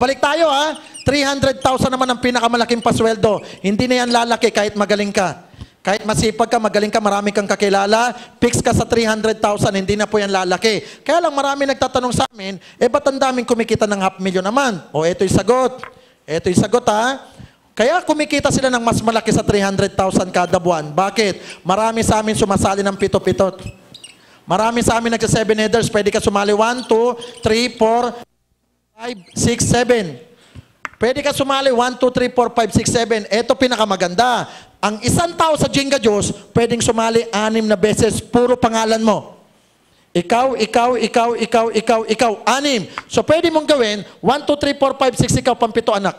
Balik tayo ha. 300,000 naman ang pinakamalaking pasweldo. Hindi na yan lalaki kahit magaling ka. Kahit masipag ka, magaling ka, marami kang kakilala, fix ka sa 300,000, hindi na po yan lalaki. Kaya lang marami nagtatanong sa amin, ba't ang daming kumikita ng 500,000 naman? O, eto yung sagot. Eto yung sagot ha. Kaya kumikita sila ng mas malaki sa 300,000 kada buwan. Bakit? Marami sa amin sumasali ng pito-pitot. Marami sa amin nagsa 7 headers, pwede ka sumali 1, 2, 3, 4, 5, 6, 7. Pwede ka sumali 1, 2, 3, 4, 5, 6, 7. Ito pinakamaganda. Ang isang tao sa Jenga Diyos, pwedeng sumali 6 na beses, puro pangalan mo. Ikaw, 6. So pwede mong gawin, 1, 2, 3, 4, 5, 6, ikaw, pampito anak.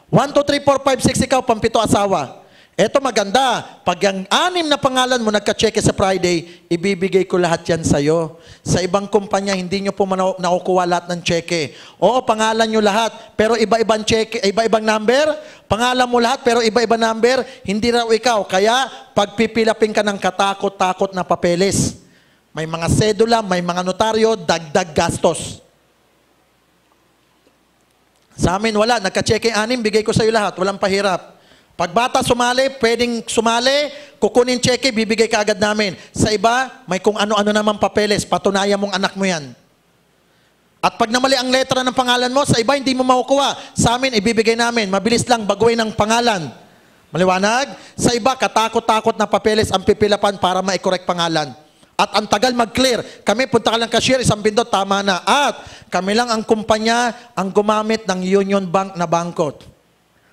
1, 2, 3, 4, 5, 6, ikaw, pampito asawa. Ito maganda. Pag ang 6 na pangalan mo nagka-check sa Friday, ibibigay ko lahat yan sa'yo. Sa ibang kumpanya, hindi nyo po nakukuha lahat ng cheque. Oo, pangalan nyo lahat, pero iba-ibang cheque, iba-ibang number. Pangalan mo lahat, pero iba-ibang number. Hindi raw ikaw. Kaya, pagpipilapin ka ng katakot-takot na papeles. May mga sedula, may mga notaryo, dagdag gastos. Sa amin, wala. Nagka-cheque 6, bigay ko sa'yo lahat. Walang pahirap. Pag bata sumali, pwedeng sumali, kukunin cheque, bibigay ka agad namin. Sa iba, may kung ano-ano naman papeles, patunayan mong anak mo yan. At pag namali ang letra ng pangalan mo, sa iba hindi mo makukuha. Sa amin, ibibigay namin. Mabilis lang baguhin ang pangalan. Maliwanag? Sa iba, katakot-takot na papeles ang pipilapan para ma-correct pangalan. At ang tagal mag-clear. Kami, punta ka lang cashier, 1 pindot, tama na. At kami lang ang kumpanya ang gumamit ng Union Bank na bangko.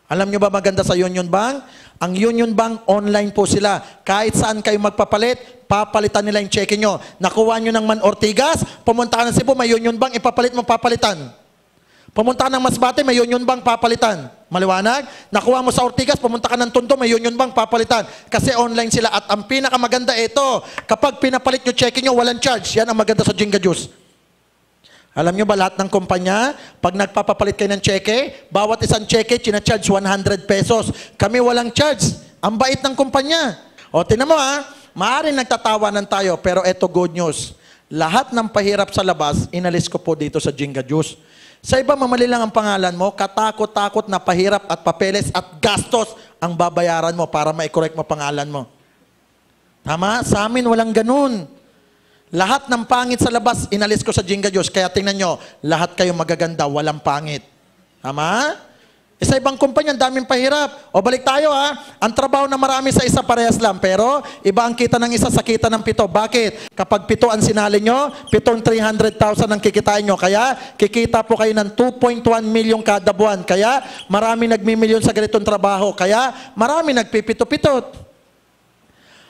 Alam nyo ba maganda sa Union Bank? Ang Union Bank, online po sila. Kahit saan kayo magpapalit, papalitan nila yung cheque nyo. Nakuha nyo ng Man Ortigas, pumunta ka ng Cebu, may Union Bank, ipapalit mo, papalitan. Pumunta ka ng Masbate, may Union Bank, papalitan. Maliwanag? Nakuha mo sa Ortigas, pumunta ka ng Tondo, may Union Bank, papalitan. Kasi online sila. At ang pinakamaganda ito, kapag pinapalit nyo cheque nyo, walang charge. Yan ang maganda sa Jenga Juice. Alam nyo ba lahat ng kumpanya, pag nagpapapalit kayo ng cheque, bawat isang cheque, charge 100 pesos. Kami walang charge. Ang bait ng kumpanya. O, tinan mo ha, maaaring nagtatawanan tayo, pero eto good news. Lahat ng pahirap sa labas, inalis ko po dito sa Jenga Juice. Sa iba, mamali lang ang pangalan mo, katakot-takot na pahirap at papeles at gastos ang babayaran mo para ma-correct mo pangalan mo. Tama? Sa amin, walang ganun. Lahat ng pangit sa labas, inalis ko sa Jenga Diyos. Kaya tingnan nyo, lahat kayo magaganda, walang pangit. Tama? Sa ibang kumpanya, ang daming pahirap. O balik tayo ha, ang trabaho na marami sa isa parehas lang. Pero iba ang kita ng isa sa kita ng 7. Bakit? Kapag 7 ang sinali nyo, 7 300,000 ang kikitain nyo. Kaya kikita po kayo ng 2.1 million kada buwan. Kaya marami nagmimilyon sa ganitong trabaho. Kaya marami nagpipito-pitot.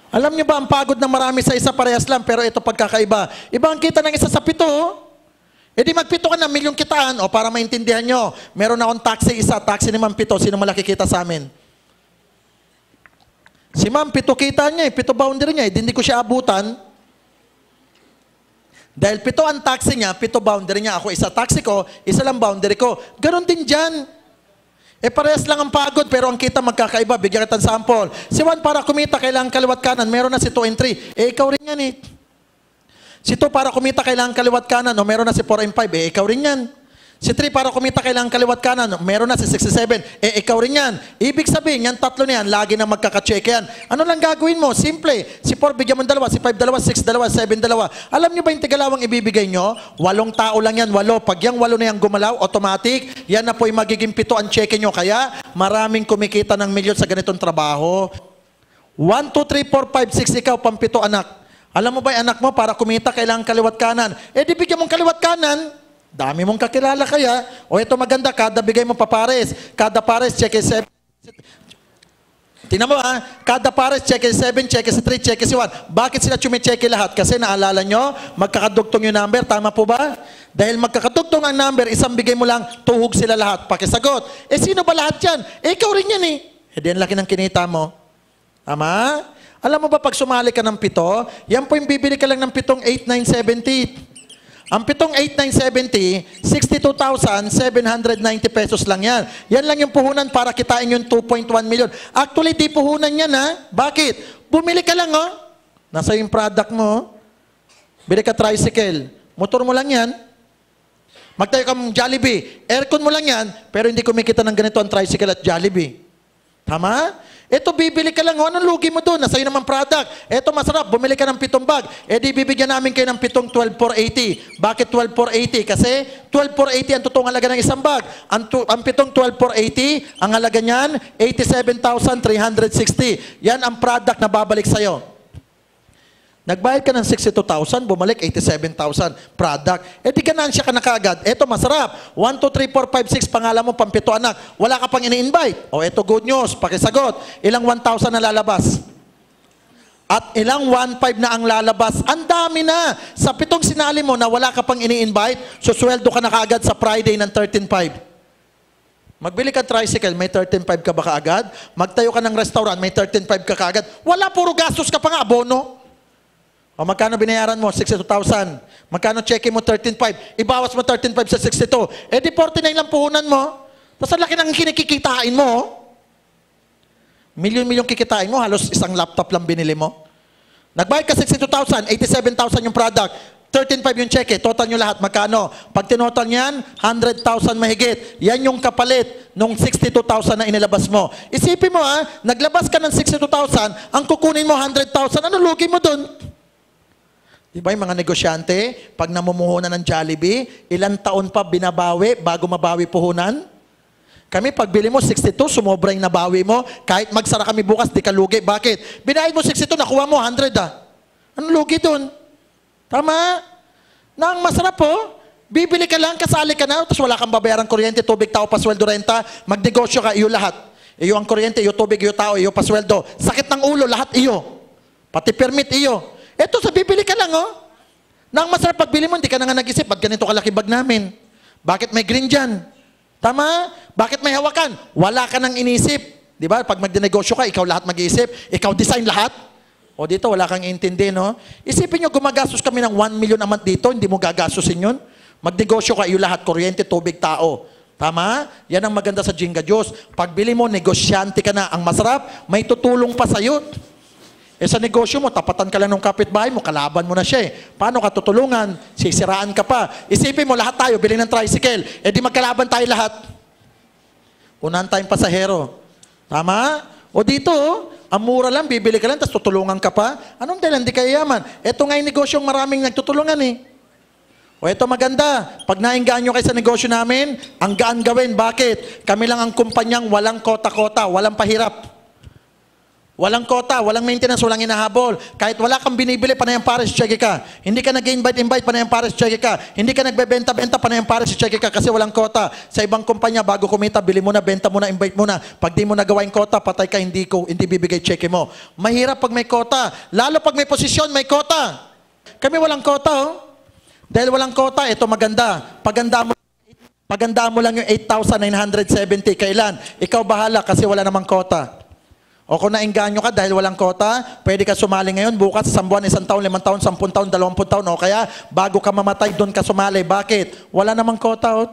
Alam niyo ba, ang pagod ng marami sa isa parehas lang, pero ito pagkakaiba. Iba ang kita ng isa sa 7. E di mag-7 ka na, milyong kitaan. O para maintindihan nyo, meron akong taxi isa, taxi ni Ma'am 7. Sino malaki kita sa amin? Si Ma'am, 7 kita niya 7 boundary niya. Hindi ko siya abutan. Dahil 7 ang taxi niya, 7 boundary niya. Ako isa taxi ko, isa lang boundary ko. Ganon din dyan. Parehas lang ang pagod, pero ang kita magkakaiba. Bigyan kita ng sample. Si 1 para kumita, kailangan kaliwat kanan. Meron na si 2 and 3. Ikaw rin yan eh. Si 2 para kumita, kailangan kaliwat kanan. Meron na si 4 and 5. Ikaw rin yan. Si 3 para kumita, kailangan kaliwat kanan. Meron na si 6 and 7. Ikaw rin yan. Ibig sabihin, yan 3 na yan, lagi na magkakacheck yan. Ano lang gagawin mo? Simple. Si 4, bigyan mo 2. Si 5, 2. 6, 2. 7, 2. Alam nyo ba yung tigalawang ibibigay nyo? 8 tao lang yan, 8. Pag yung 8 na yan gumalaw, automatic, yan na po yung magiging 7 ang check nyo. Kaya, maraming kumikita ng milyon sa ganitong trabaho. 1, 2, 3, 4, 5, 6, ikaw, pang 7 anak. Alam mo ba yung anak mo, para kumita, kailangan kaliwat kanan. Di bigyan mong kaliwat kanan. Dami mong kakilala kaya. O ito maganda, kada bigay mo papares. Kada pares, check 7. Tingnan mo ha, kada pares, check 7, check 3, check 1. Bakit sila chumicheck lahat? Kasi naalala nyo, magkakadugtong yung number. Tama po ba? Dahil magkakadugtong ang number, isang bigay mo lang, tuhog sila lahat. Pakisagot. Sino ba lahat yan? Ikaw rin yan eh. Di ang laki ng kinita mo. Tama? Alam mo ba pag sumali ka ng 7, yan po yung bibili ka lang ng 7, 8, 9, 70. Ang 7, 8, 9, 70, 62,790 pesos lang yan. Yan lang yung puhunan para kitain yung 2.1 million. Actually, di puhunan yan ha. Bakit? Bumili ka lang oh. Nasa yung product mo. Bili ka tricycle. Motor mo lang yan. Magtayo kang Jollibee. Aircon mo lang yan, pero hindi kumikita ng ganito ang tricycle at Jollibee. Tama? Ito, bibili ka lang. O, anong lugi mo doon? Nasa'yo naman product. Ito, masarap. Bumili ka ng 7 bag. E di, bibigyan namin kayo ng 7 12,480. Bakit 12,480? Kasi 12,480 ang totoong halaga ng isang bag. Ang 7 12,480, ang halaga niyan, 87,360. Yan ang product na babalik sa'yo. Nagbayad ka ng 62,000, bumalik 87,000 product. E di ganansya ka na kaagad. Eto masarap. 1, 2, 3, 4, 5, 6, pangalan mo, pampito anak. Wala ka pang ini-invite. O eto good news, pakisagot. Ilang 1,000 na lalabas? At ilang 1,500 na ang lalabas? Ang dami na. Sa 7 sinali mo na wala ka pang ini-invite, susweldo ka na kaagad sa Friday ng 13,500. Magbili ka tricycle, may 13,500 ka ba kaagad? Magtayo ka ng restaurant, may 13,500 ka kaagad? Wala, puro gastos ka pa nga, abono. O magkano binayaran mo? 62,000. Magkano cheque mo? 13,500. Ibawas mo 13,500 sa 62. Eh di 49 lang puhunan mo. Tapos ang laki ng kinikikitain mo. Milyon-milyon kikitain mo. Halos isang laptop lang binili mo. Nagbayad ka 62,000. 87,000 yung product. 13,500 yung cheque. Total nyo lahat. Magkano? Pag tinotal niyan, 100,000 mahigit. Yan yung kapalit nung 62,000 na inilabas mo. Isipin mo naglabas ka ng 62,000, ang kukunin mo 100,000. Ano lugi mo dun? Diba yung mga negosyante, pag namumuhunan ng Jollibee, ilang taon pa binabawi bago mabawi puhunan? Kami, pagbili mo 62, sumobra yung nabawi mo. Kahit magsara kami bukas, di ka lugi. Bakit? Binayad mo 62, nakuha mo 100 Anong lugi dun? Tama? Na ang masarap bibili ka lang, kasali ka na, tapos wala kang babayaran kuryente, tubig, tao, pasweldo, renta, magnegosyo ka, iyo lahat. Iyo ang kuryente, iyo tubig, iyo tao, iyo pasweldo. Sakit ng ulo, lahat iyo. Pati permit iyo. Eto, sa bibili ka lang, Nang masarap pagbili mo, hindi ka na nga nag-isip, ba't ganito kalaki bag namin? Bakit may green dyan? Tama? Bakit may hawakan? Wala ka nang inisip. Di ba? Pag magdinegosyo ka, ikaw lahat mag-iisip. Ikaw design lahat. O dito, wala kang intindi, no? Isipin nyo, gumagastos kami ng 1 million a month dito, hindi mo gagastusin yun. Magnegosyo ka, iyo lahat, kuryente, tubig, tao. Tama? Yan ang maganda sa Jinga Diyos. Pagbili mo, negosyante ka na. Ang masarap, may tutulong pa sa'yo. Sa negosyo mo, tapatan ka lang ng kapitbahay mo, kalaban mo na siya Paano ka tutulungan? Sisiraan ka pa. Isipin mo, lahat tayo, bilhin ng tricycle. Di magkalaban tayo lahat. Unahan tayong pasahero. Tama? O dito, ang mura lang, bibili ka lang, tapos tutulungan ka pa. Anong dahil hindi kayo yaman? Ito nga yung negosyong maraming nagtutulungan O ito maganda, pag naingaan kayo sa negosyo namin, ang gaan gawin. Bakit? Kami lang ang kumpanyang walang kota-kota, walang pahirap. Walang kota, walang maintenance, walang inahabol. Kahit wala kang binibili, panayang pares, check ka. Hindi ka nag-invite, panayang pares, check ka. Hindi ka nagbebenta-benta, panayang pares, check ka kasi walang kota. Sa ibang kumpanya, bago kumita, bili mo na, benta mo na, invite mo na. Pag di mo nagawa yung kota, patay ka, hindi bibigay check mo. Mahirap pag may kota. Lalo pag may posisyon, may kota. Kami walang kota, Dahil walang kota, ito maganda. Paganda mo lang yung 8,970. Kailan? Ikaw bahala kasi wala namang kota. O kung nainganyo ka dahil walang kota, pwede ka sumali ngayon, bukas, 1 buwan, 1 taon, 5 taon, 10 taon, 20 taon, o kaya bago ka mamatay, doon ka sumali. Bakit? Wala namang kota.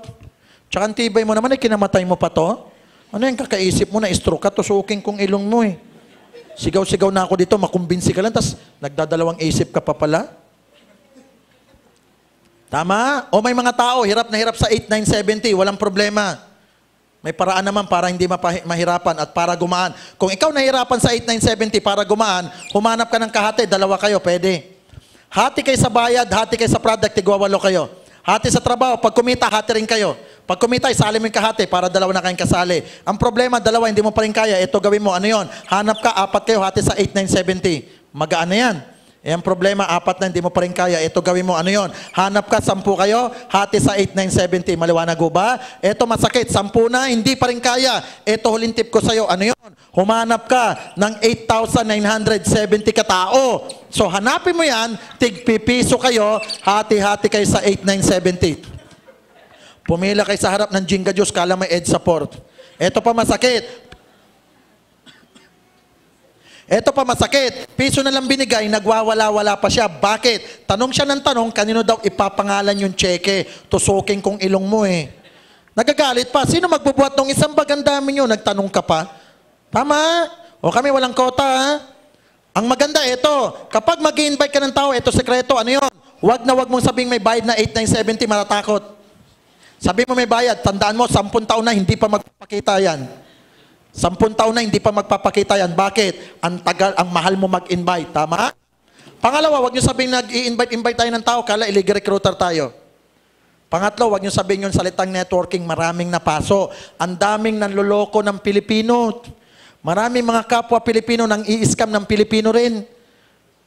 Tsaka ang tibay mo naman, kinamatay mo pa to. Ano yung kakaisip mo na stroke ka, tusukin kong ilong mo Sigaw-sigaw na ako dito, makumbinsi ka lang, tapos nagdadalawang isip ka pa pala. Tama? O may mga tao, hirap na hirap sa 8,970, walang problema. May paraan naman para hindi mahirapan at para gumaan. Kung ikaw nahirapan sa 8,970 para gumaan, humanap ka ng kahati, 2 kayo, pwede. Hati kayo sa bayad, hati kayo sa product, tigwa 8 kayo. Hati sa trabaho, pag kumita, hati rin kayo. Pag kumita, isali mo yung kahati para 2 na kayong kasali. Ang problema, 2, hindi mo pa rin kaya, ito gawin mo, ano yon? Hanap ka, 4 kayo, hati sa 8,970. Magaan na yan. Ang problema, 4 na hindi mo pa rin kaya. Ito gawin mo, ano yon? Hanap ka, 10 kayo, hati sa 8,970. Maliwanag ba? Ito masakit, 10 na, hindi pa rin kaya. Ito huling tip ko sa'yo, ano yon? Humanap ka ng 8,970 katao. So hanapin mo yan, tigpipiso kayo, hati-hati kayo sa 8,970. Pumila kayo sa harap ng Jinga Diyos, kala may ED support. Ito pa masakit. Ito pa masakit. Piso na lang binigay, nagwawala-wala pa siya. Bakit? Tanong siya ng tanong, kanino daw ipapangalan yung cheque? Tusukin kong ilong mo Nagagalit pa. Sino magbubuhat ng isang bag? Ang dami nyo, nagtanong ka pa. Tama? O kami walang kota, Ang maganda, ito. Kapag mag-invite ka ng tao, ito sekreto, ano yun? Huwag na huwag mong sabing may bayad na 8,970, matatakot. Sabi mo may bayad, tandaan mo, 10 taon na hindi pa magpapakita yan. 10 taon na hindi pa magpapakita yan. Bakit? Ang tagal, ang mahal mo mag-invite. Tama? Pangalawa, wag nyo sabihin nag-i-invite tayo ng tao, kala illegal recruiter tayo. Pangatlo, wag nyo sabihin yung salitang networking, maraming napaso. Ang daming nanloloko ng Pilipino. Maraming mga kapwa Pilipino nang i-scam ng Pilipino rin.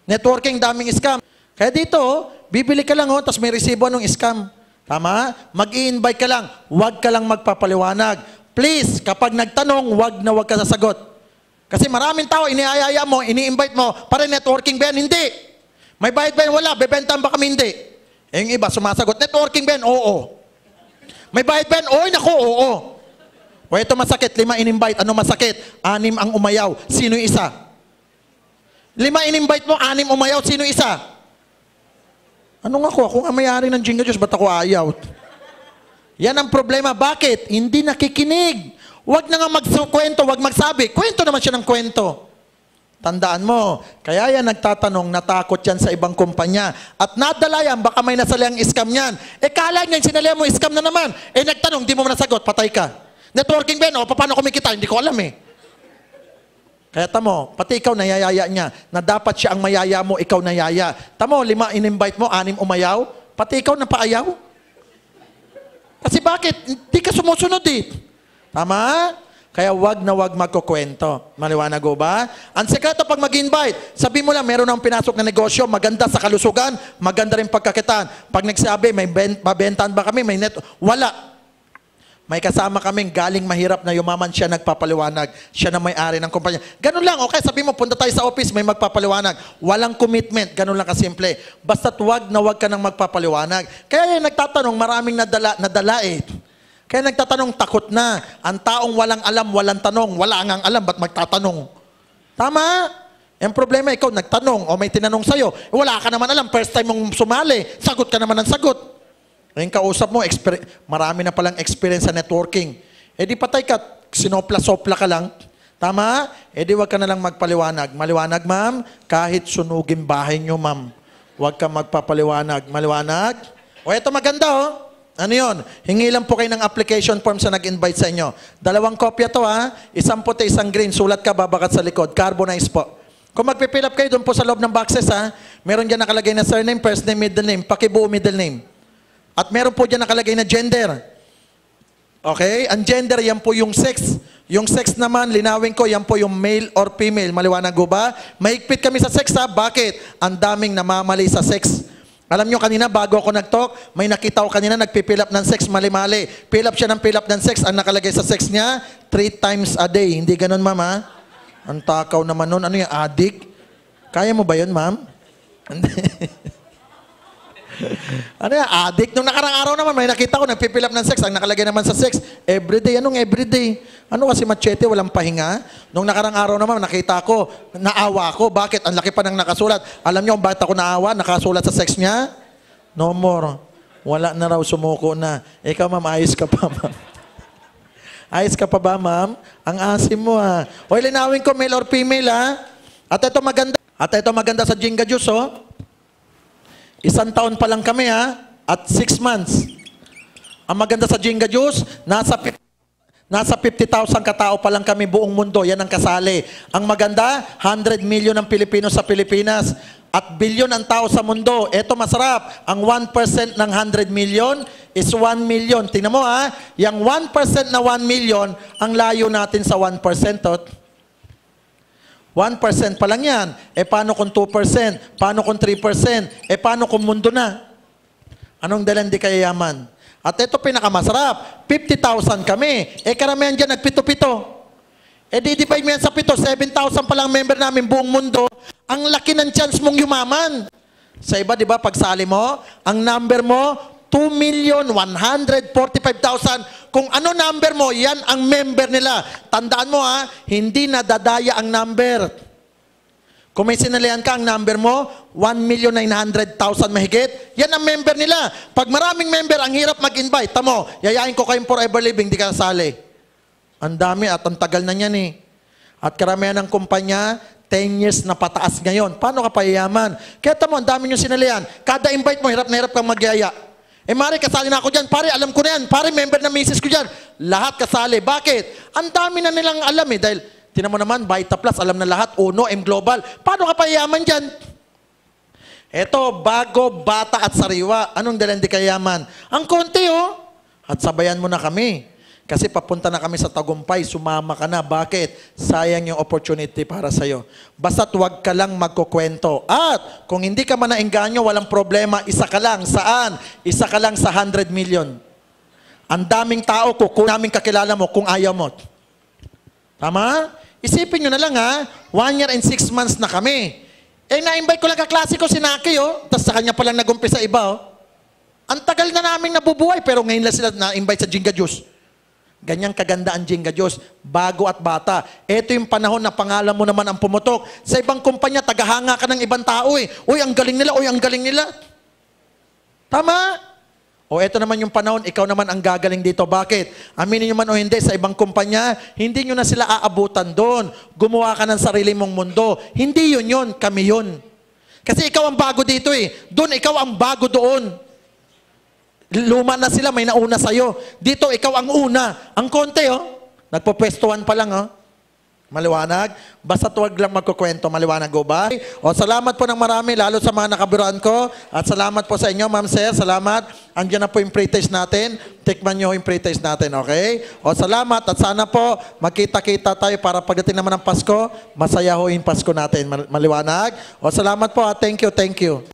Networking, daming scam. Kaya dito, bibili ka lang, tapos may resibo ng scam. Tama? Mag-i-invite ka lang, wag ka lang magpapaliwanag. Please, kapag nagtanong, wag ka sasagot. Kasi maraming tao, iniayaya mo, ini-invite mo, para networking ba yan? Hindi. May bayad ba yan? Wala. Bebentahan ba kami? Hindi. Eh, yung iba, sumasagot, networking ba yan? Oo. May bayad ba yan? Oy, naku, oo. O ito masakit, 5 in-invite. Ano masakit? 6 ang umayaw. Sino yung isa? 5 in-invite mo, 6 umayaw. Sino yung isa? Ano nga ako nga mayari ng Jingle Juice, ba't ako ayaw? Yan ang problema. Bakit? Hindi nakikinig. Huwag na nga magkwento, huwag magsabi. Kwento naman siya ng kwento. Tandaan mo, kaya yan nagtatanong, natakot yan sa ibang kumpanya. At nadala yan, baka may nasalayang scam yan. Eh kala niya, sinalayan mo, scam na naman. Eh nagtanong, di mo nasagot, patay ka. Networking ba yun? O, paano kumikita? Hindi ko alam eh. Kaya tamo, pati ikaw nayayaya niya, na dapat siya ang mayaya mo, ikaw nayaya. Tamo, 5 in-invite mo, 6 umayaw, pati ikaw napaayaw. Kasi bakit? Hindi ka sumusunod eh. Tama? Kaya wag na wag magkukwento. Maliwanag o ba? Ang sekreto pag mag-invite, sabi mo lang, meron ng pinasok na negosyo, maganda sa kalusugan, maganda rin pagkakitaan. Pag nagsabi, may mabentahan ba kami? May net? Wala. May kasama kaming galing mahirap na yumaman, siya nagpapaliwanag. Siya na may-ari ng kumpanya. Ganun lang, okay, sabi mo, punta tayo sa office, may magpapaliwanag. Walang commitment, ganun lang kasimple. Basta't wag na wag ka nang magpapaliwanag. Kaya yung nagtatanong, maraming nadala eh. Kaya nagtatanong, takot na. Ang taong walang alam, walang tanong. Wala ngang alam, ba't magtatanong? Tama? Yung problema, ikaw nagtanong o may tinanong sa'yo. Wala ka naman alam, first time mong sumali, sagot ka naman ng sagot. Yung kausap mo, marami na palang experience sa networking. Eh di patay ka, sinopla-sopla ka lang. Tama? Eh di wag ka na lang magpaliwanag. Maliwanag, ma'am? Kahit sunugin bahay nyo, ma'am. Wag ka magpapaliwanag. Maliwanag? O eto maganda, oh. Ano yun? Hingi lang po kayo ng application form sa nag-invite sa inyo. 2 kopya to, ha? Isang puti, isang green. Sulat ka, babakat sa likod. Carbonize po. Kung magpipill up kayo doon po sa loob ng boxes, ha? Meron dyan nakalagay na surname, first name, middle name. Pakibuo middle name. At meron po dyan nakalagay na gender. Okay? Ang gender, yan po yung sex. Yung sex naman, linawin ko, yan po yung male or female. Maliwanag ko ba? Mahigpit kami sa sex, ha? Bakit? Ang daming namamali sa sex. Alam nyo, kanina, bago ako nag-talk, may nakita ko kanina, nagpipill up ng sex, mali-mali. Fill up siya ng fill up ng sex. Ang nakalagay sa sex niya, 3 times a day. Hindi ganun, ma'am, ha? Ang takaw naman nun. Ano yung addict? Kaya mo ba yun, ma'am? Ano yan? Addict. Nung nakarang araw naman, may nakita ko, nagpipill up ng sex. Ang nakalagay naman sa sex, everyday. Anong everyday? Ano kasi machete, walang pahinga? Nung nakarang araw naman, nakita ko, naawa ako. Bakit? Ang laki pa ng nakasulat. Alam niyo kung bakit ako naawa? Nakasulat sa sex niya? No more. Wala na raw, sumuko na. Ikaw, ma'am, ayos ka pa, ma'am. Ayos ka pa ba, ma'am? Ang asim mo, ha? O, linawin ko, male or female, ha? At ito maganda sa Jinga Juice, oh. 1 taon pa lang kami, ha? At 6 months. Ang maganda sa Jinga Juice, nasa 50,000 katao pa lang kami buong mundo. Yan ang kasali. Ang maganda, 100 million ang Pilipino sa Pilipinas. At bilyon ang tao sa mundo. Ito masarap. Ang 1% ng 100 million is 1 million. Tingnan mo, ha? Yang 1% na 1 million, ang layo natin sa 1%. 1% pa lang yan. Eh, paano kung 2%? Paano kung 3%? Eh, paano kung mundo na? Anong dalan di kayayaman? At ito pinakamasarap. 50,000 kami. Eh, karamihan dyan, nagpito-pito. Eh, di-divide mo yan sa pito. 7,000 pa lang member namin buong mundo. Ang laki ng chance mong yumaman. Sa iba, di ba, pagsali mo, ang number mo, 2,145,000. Kung ano number mo, yan ang member nila. Tandaan mo, ha, hindi nadadaya ang number. Kung may sinalihan ka, ang number mo, 1,900,000 mahigit, yan ang member nila. Pag maraming member, ang hirap mag-invite. Tamo, yayain ko kayong forever living, di ka sali. Ang dami at ang tagal na yan eh. At karamihan ng kumpanya, 10 years na pataas ngayon. Paano ka payayaman? Kaya tamo, ang dami nyo sinalihan. Kada invite mo, hirap na hirap kang magyaya. Eh, Mari, kasali na ako dyan. Pare, alam ko na yan. Pare, member na misis ko dyan. Lahat kasali. Bakit? Ang dami na nilang alam eh. Dahil, tinan mo naman, Vita Plus, alam na lahat. Uno, M Global. Paano ka payaman dyan? Eto, bago, bata at sariwa. Anong dalang di kayaman? Ang konti, oh. At sabayan mo na kami. Kasi papunta na kami sa tagumpay, sumama ka na. Bakit? Sayang yung opportunity para sa'yo. Basta't huwag ka lang magkukwento. At kung hindi ka man naengganyo, walang problema. Isa ka lang. Saan? Isa ka lang sa 100 million. Ang daming tao ko, kung naming kakilala mo, kung ayaw mo. Tama? Isipin nyo na lang ha, 1 year and 6 months na kami. Eh, na-invite ko lang kaklase ko si Naki, oh. Tapos sa kanya palang nag-umpisa iba, oh. Ang tagal na naming nabubuhay, pero ngayon lang sila na-invite sa Jinga Juice. Ganyang kaganda ang Jinga Juice, bago at bata. Ito yung panahon na pangalan mo naman ang pumutok. Sa ibang kumpanya, tagahanga ka ng ibang tao eh. Uy, ang galing nila, uy, ang galing nila. Tama? O ito naman yung panahon, ikaw naman ang gagaling dito. Bakit? Aminin nyo man o hindi, sa ibang kumpanya, hindi nyo na sila aabutan doon. Gumawa ka ng sarili mong mundo. Hindi yun, kami yun. Kasi ikaw ang bago dito eh. Doon, ikaw ang bago doon. Luma na sila, may nauna sa'yo. Dito, ikaw ang una. Ang konti, oh. Nagpupwestuhan pa lang, oh. Maliwanag? Basta huwag lang magkukwento, maliwanag go ba? O, salamat po ng marami, lalo sa mga nakabiruan ko. At salamat po sa inyo, Ma'am Sir. Salamat. Andiyan na po yung pre-taste natin. Tikman nyo yung pre-taste natin, okay? O, salamat. At sana po, magkita-kita tayo para pagdating naman ng Pasko, masaya ho yung Pasko natin. Maliwanag? O, salamat po. Thank you, thank you.